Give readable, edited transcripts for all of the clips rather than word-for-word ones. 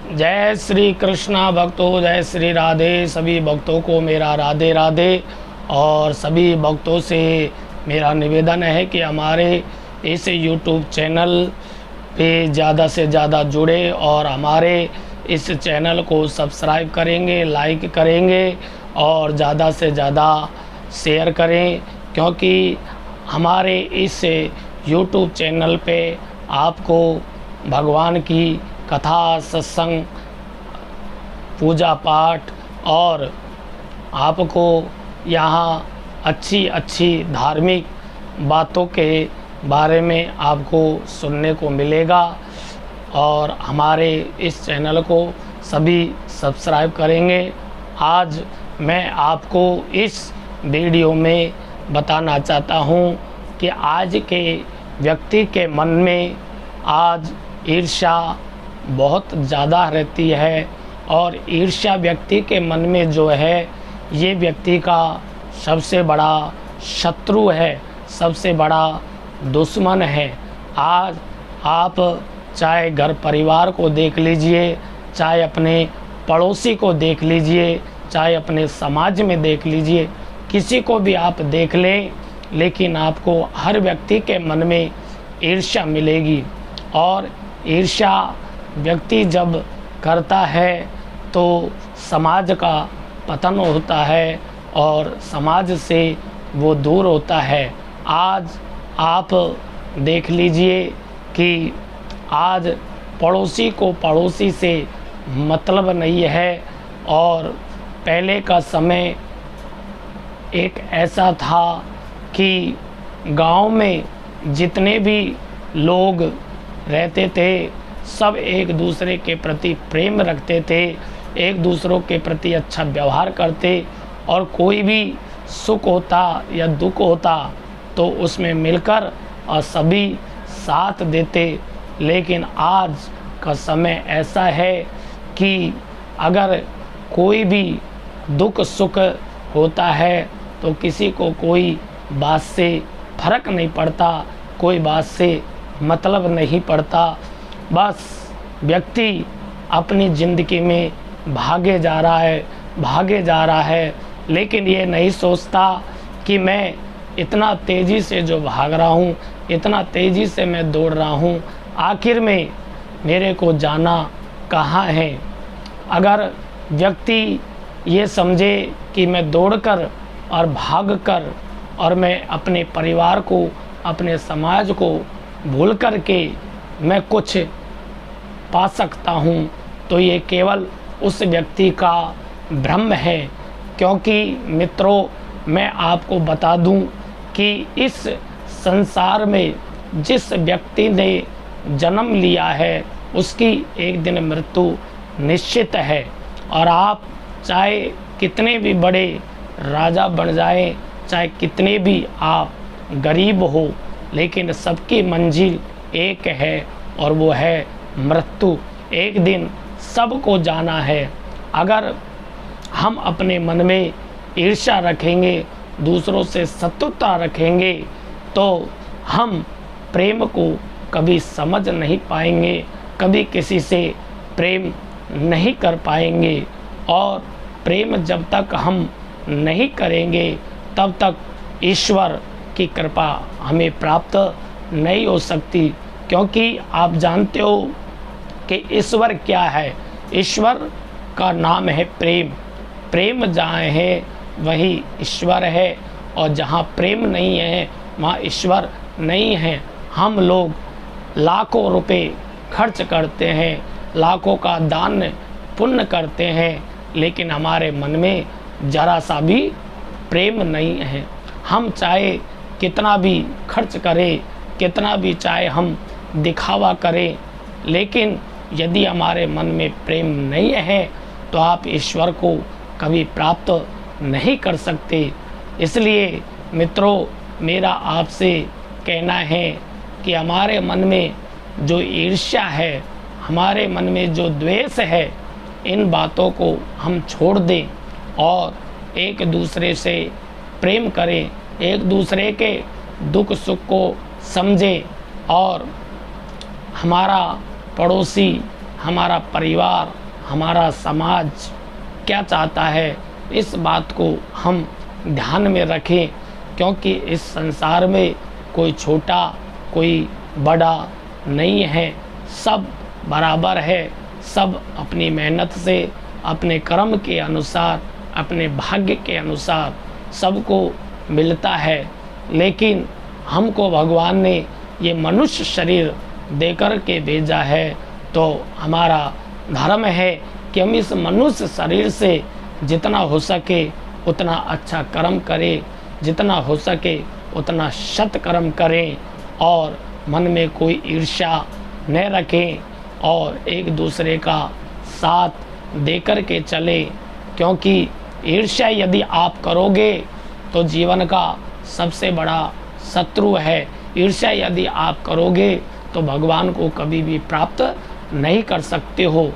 जय श्री कृष्णा भक्तों, जय श्री राधे। सभी भक्तों को मेरा राधे राधे। और सभी भक्तों से मेरा निवेदन है कि हमारे इस YouTube चैनल पे ज़्यादा से ज़्यादा जुड़े और हमारे इस चैनल को सब्सक्राइब करेंगे, लाइक करेंगे और ज़्यादा से ज़्यादा शेयर करें, क्योंकि हमारे इस YouTube चैनल पे आपको भगवान की कथा, सत्संग, पूजा पाठ और आपको यहाँ अच्छी अच्छी धार्मिक बातों के बारे में आपको सुनने को मिलेगा। और हमारे इस चैनल को सभी सब्सक्राइब करेंगे। आज मैं आपको इस वीडियो में बताना चाहता हूँ कि आज के व्यक्ति के मन में आज ईर्ष्या बहुत ज़्यादा रहती है, और ईर्ष्या व्यक्ति के मन में जो है ये व्यक्ति का सबसे बड़ा शत्रु है, सबसे बड़ा दुश्मन है। आज आप चाहे घर परिवार को देख लीजिए, चाहे अपने पड़ोसी को देख लीजिए, चाहे अपने समाज में देख लीजिए, किसी को भी आप देख लें, लेकिन आपको हर व्यक्ति के मन में ईर्ष्या मिलेगी। और ईर्ष्या व्यक्ति जब करता है तो समाज का पतन होता है और समाज से वो दूर होता है। आज आप देख लीजिए कि आज पड़ोसी को पड़ोसी से मतलब नहीं है। और पहले का समय एक ऐसा था कि गांव में जितने भी लोग रहते थे सब एक दूसरे के प्रति प्रेम रखते थे, एक दूसरों के प्रति अच्छा व्यवहार करते, और कोई भी सुख होता या दुख होता तो उसमें मिलकर और सभी साथ देते। लेकिन आज का समय ऐसा है कि अगर कोई भी दुख सुख होता है तो किसी को कोई बात से फर्क नहीं पड़ता, कोई बात से मतलब नहीं पड़ता। बस व्यक्ति अपनी ज़िंदगी में भागे जा रहा है, लेकिन ये नहीं सोचता कि मैं इतना तेज़ी से जो भाग रहा हूँ, इतना तेज़ी से मैं दौड़ रहा हूँ, आखिर में मेरे को जाना कहाँ है। अगर व्यक्ति ये समझे कि मैं दौड़कर और भागकर और मैं अपने परिवार को, अपने समाज को भूल कर के मैं कुछ पा सकता हूँ, तो ये केवल उस व्यक्ति का भ्रम है। क्योंकि मित्रों, मैं आपको बता दूं कि इस संसार में जिस व्यक्ति ने जन्म लिया है उसकी एक दिन मृत्यु निश्चित है। और आप चाहे कितने भी बड़े राजा बन जाएं, चाहे कितने भी आप गरीब हो, लेकिन सबकी मंजिल एक है और वो है मृत्यु। एक दिन सबको जाना है। अगर हम अपने मन में ईर्ष्या रखेंगे, दूसरों से शत्रुता रखेंगे, तो हम प्रेम को कभी समझ नहीं पाएंगे, कभी किसी से प्रेम नहीं कर पाएंगे। और प्रेम जब तक हम नहीं करेंगे तब तक ईश्वर की कृपा हमें प्राप्त नहीं हो सकती। क्योंकि आप जानते हो कि ईश्वर क्या है। ईश्वर का नाम है प्रेम। प्रेम जहाँ है वही ईश्वर है, और जहाँ प्रेम नहीं है वहाँ ईश्वर नहीं है। हम लोग लाखों रुपए खर्च करते हैं, लाखों का दान पुण्य करते हैं, लेकिन हमारे मन में जरा सा भी प्रेम नहीं है। हम चाहे कितना भी खर्च करें, कितना भी चाहे हम दिखावा करें, लेकिन यदि हमारे मन में प्रेम नहीं है तो आप ईश्वर को कभी प्राप्त नहीं कर सकते। इसलिए मित्रों, मेरा आपसे कहना है कि हमारे मन में जो ईर्ष्या है, हमारे मन में जो द्वेष है, इन बातों को हम छोड़ दें और एक दूसरे से प्रेम करें, एक दूसरे के दुख सुख को समझें। और हमारा पड़ोसी हमारा परिवार, हमारा समाज क्या चाहता है, इस बात को हम ध्यान में रखें। क्योंकि इस संसार में कोई छोटा कोई बड़ा नहीं है, सब बराबर है। सब अपनी मेहनत से, अपने कर्म के अनुसार, अपने भाग्य के अनुसार सबको मिलता है। लेकिन हमको भगवान ने ये मनुष्य शरीर देकर के भेजा है, तो हमारा धर्म है कि हम इस मनुष्य शरीर से जितना हो सके उतना अच्छा कर्म करें, जितना हो सके उतना सत कर्म करें, और मन में कोई ईर्ष्या न रखें, और एक दूसरे का साथ देकर के चले। क्योंकि ईर्ष्या यदि आप करोगे तो जीवन का सबसे बड़ा शत्रु है। ईर्ष्या यदि आप करोगे तो भगवान को कभी भी प्राप्त नहीं कर सकते हो।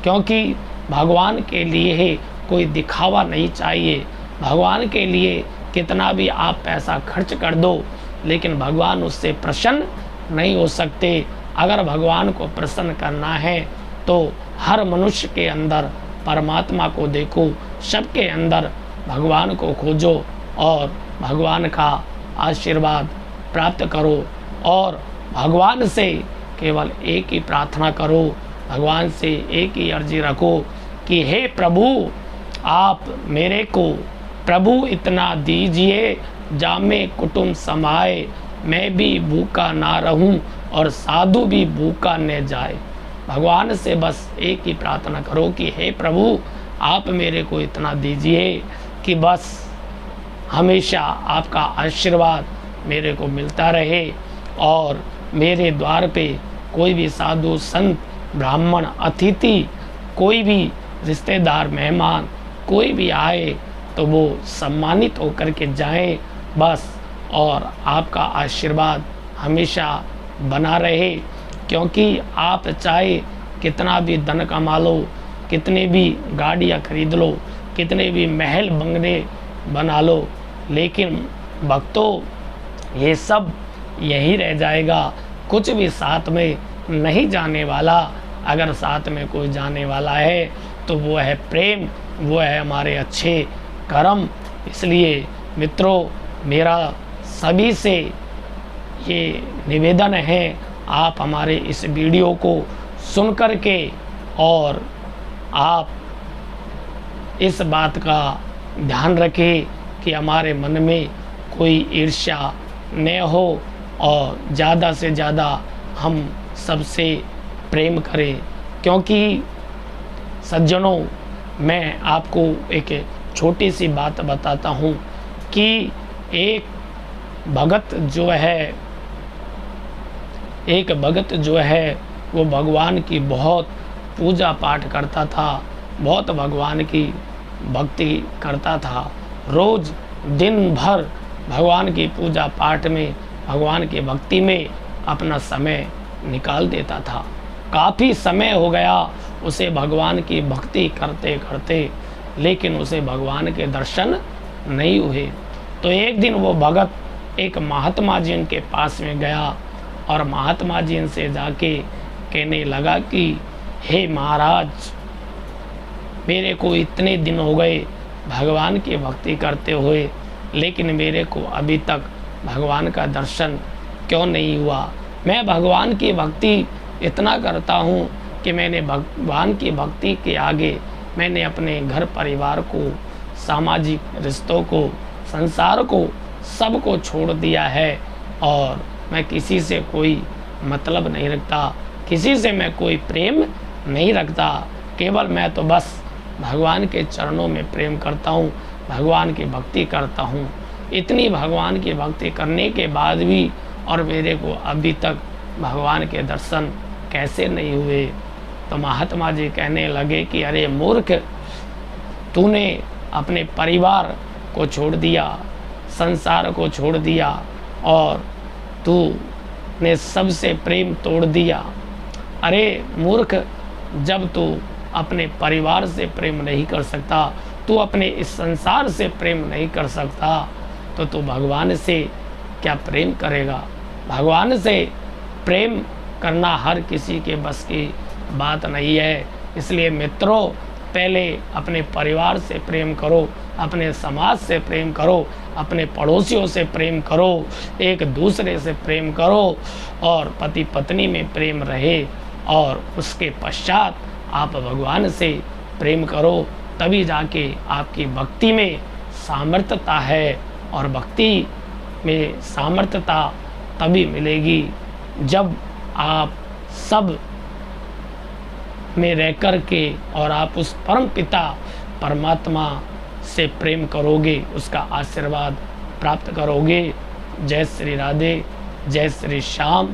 क्योंकि भगवान के लिए कोई दिखावा नहीं चाहिए। भगवान के लिए कितना भी आप पैसा खर्च कर दो, लेकिन भगवान उससे प्रसन्न नहीं हो सकते। अगर भगवान को प्रसन्न करना है तो हर मनुष्य के अंदर परमात्मा को देखो, सबके अंदर भगवान को खोजो और भगवान का आशीर्वाद प्राप्त करो। और भगवान से केवल एक ही प्रार्थना करो, भगवान से एक ही अर्जी रखो कि हे प्रभु, आप मेरे को प्रभु इतना दीजिए जामे कुटुंब समाए, मैं भी भूखा ना रहूं और साधु भी भूखा न जाए। भगवान से बस एक ही प्रार्थना करो कि हे प्रभु, आप मेरे को इतना दीजिए कि बस हमेशा आपका आशीर्वाद मेरे को मिलता रहे, और मेरे द्वार पे कोई भी साधु संत ब्राह्मण अतिथि, कोई भी रिश्तेदार मेहमान कोई भी आए तो वो सम्मानित होकर के जाएं बस, और आपका आशीर्वाद हमेशा बना रहे। क्योंकि आप चाहे कितना भी धन कमा लो, कितने भी गाड़ियाँ खरीद लो, कितने भी महल बंगले बना लो, लेकिन भक्तों ये सब यहीं रह जाएगा। कुछ भी साथ में नहीं जाने वाला। अगर साथ में कोई जाने वाला है तो वो है प्रेम, वो है हमारे अच्छे कर्म। इसलिए मित्रों, मेरा सभी से ये निवेदन है, आप हमारे इस वीडियो को सुन कर के और आप इस बात का ध्यान रखें कि हमारे मन में कोई ईर्ष्या न हो, और ज़्यादा से ज़्यादा हम सबसे प्रेम करें। क्योंकि सज्जनों, मैं आपको एक छोटी सी बात बताता हूँ कि एक भगत जो है वो भगवान की बहुत पूजा पाठ करता था, बहुत भगवान की भक्ति करता था। रोज़ दिन भर भगवान की पूजा पाठ में, भगवान की भक्ति में अपना समय निकाल देता था। काफ़ी समय हो गया उसे भगवान की भक्ति करते करते, लेकिन उसे भगवान के दर्शन नहीं हुए। तो एक दिन वो भगत एक महात्मा जी के पास में गया, और महात्मा जी से जाके कहने लगा कि हे महाराज, मेरे को इतने दिन हो गए भगवान की भक्ति करते हुए, लेकिन मेरे को अभी तक भगवान का दर्शन क्यों नहीं हुआ। मैं भगवान की भक्ति इतना करता हूँ कि मैंने भगवान की भक्ति के आगे मैंने अपने घर परिवार को, सामाजिक रिश्तों को, संसार को, सबको छोड़ दिया है, और मैं किसी से कोई मतलब नहीं रखता, किसी से मैं कोई प्रेम नहीं रखता। केवल मैं तो बस भगवान के चरणों में प्रेम करता हूँ, भगवान की भक्ति करता हूँ। इतनी भगवान की भक्ति करने के बाद भी और मेरे को अभी तक भगवान के दर्शन कैसे नहीं हुए। तो महात्मा जी कहने लगे कि अरे मूर्ख, तूने अपने परिवार को छोड़ दिया, संसार को छोड़ दिया, और तूने सबसे प्रेम तोड़ दिया। अरे मूर्ख, जब तू अपने परिवार से प्रेम नहीं कर सकता, तू अपने इस संसार से प्रेम नहीं कर सकता, तो तू भगवान से क्या प्रेम करेगा। भगवान से प्रेम करना हर किसी के बस की बात नहीं है। इसलिए मित्रों, पहले अपने परिवार से प्रेम करो, अपने समाज से प्रेम करो, अपने पड़ोसियों से प्रेम करो, एक दूसरे से प्रेम करो और पति पत्नी में प्रेम रहे। और उसके पश्चात आप भगवान से प्रेम करो, तभी जाके आपकी भक्ति में सामर्थ्यता है। और भक्ति में सामर्थ्यता तभी मिलेगी जब आप सब में रह कर के और आप उस परम पिता परमात्मा से प्रेम करोगे, उसका आशीर्वाद प्राप्त करोगे। जय श्री राधे, जय श्री श्याम।